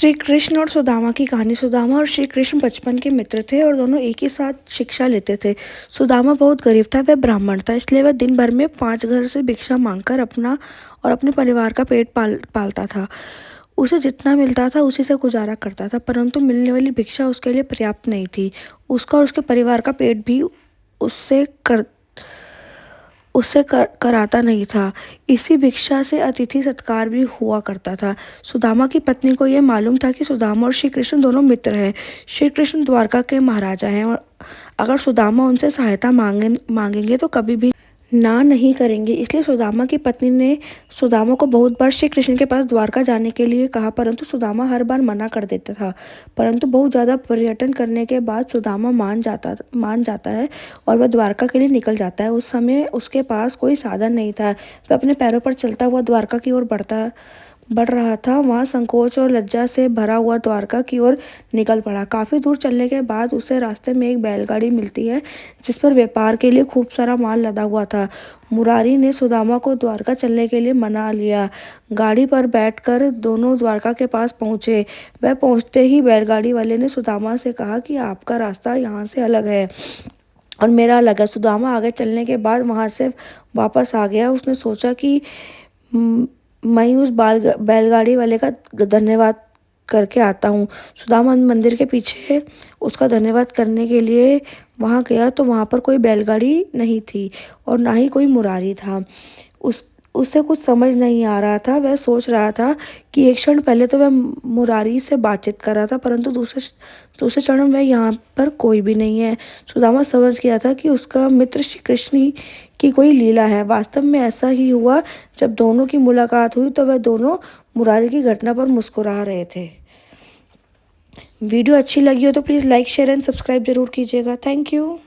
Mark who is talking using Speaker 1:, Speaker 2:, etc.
Speaker 1: श्री कृष्ण और सुदामा की कहानी। सुदामा और श्री कृष्ण बचपन के मित्र थे और दोनों एक ही साथ शिक्षा लेते थे। सुदामा बहुत गरीब था, वह ब्राह्मण था, इसलिए वह दिन भर में 5 घर से भिक्षा मांगकर अपना और अपने परिवार का पेट पालता था। उसे जितना मिलता था उसी से गुजारा करता था, परंतु मिलने वाली भिक्षा उसके लिए पर्याप्त नहीं थी। उसका और उसके परिवार का पेट भी उससे कराता नहीं था। इसी भिक्षा से अतिथि सत्कार भी हुआ करता था। सुदामा की पत्नी को यह मालूम था कि सुदामा और श्री कृष्ण दोनों मित्र हैं। श्री कृष्ण द्वारका के महाराजा हैं और अगर सुदामा उनसे सहायता मांगेंगे तो कभी भी ना नहीं करेंगे। इसलिए सुदामा की पत्नी ने सुदामा को बहुत बार श्री कृष्ण के पास द्वारका जाने के लिए कहा, परंतु सुदामा हर बार मना कर देता था। परंतु बहुत ज़्यादा पर्यटन करने के बाद सुदामा मान जाता है और वह द्वारका के लिए निकल जाता है। उस समय उसके पास कोई साधन नहीं था, वह अपने पैरों पर चलता हुआ द्वारका की ओर बढ़ रहा था। वहाँ संकोच और लज्जा से भरा हुआ द्वारका की ओर निकल पड़ा। काफ़ी दूर चलने के बाद उसे रास्ते में एक बैलगाड़ी मिलती है जिस पर व्यापार के लिए खूब सारा माल लदा हुआ था। मुरारी ने सुदामा को द्वारका चलने के लिए मना लिया। गाड़ी पर बैठकर दोनों द्वारका के पास पहुंचे। वह पहुंचते ही बैलगाड़ी वाले ने सुदामा से कहा कि आपका रास्ता यहाँ से अलग है और मेरा अलग है। सुदामा आगे चलने के बाद वहाँ से वापस आ गया। उसने सोचा कि मैं उस बैलगाड़ी वाले का धन्यवाद करके आता हूँ। सुदामा मंदिर के पीछे उसका धन्यवाद करने के लिए वहाँ गया तो वहाँ पर कोई बैलगाड़ी नहीं थी और ना ही कोई मुरारी था। उससे कुछ समझ नहीं आ रहा था। वह सोच रहा था कि एक क्षण पहले तो वह मुरारी से बातचीत कर रहा था, परंतु दूसरे क्षण में यहाँ पर कोई भी नहीं है। सुदामा समझ गया था कि उसका मित्र श्री कृष्ण ही की कोई लीला है। वास्तव में ऐसा ही हुआ। जब दोनों की मुलाकात हुई तो वह दोनों मुरारी की घटना पर मुस्कुरा रहे थे। वीडियो अच्छी लगी हो तो please like, share and subscribe जरूर कीजिएगा। Thank you.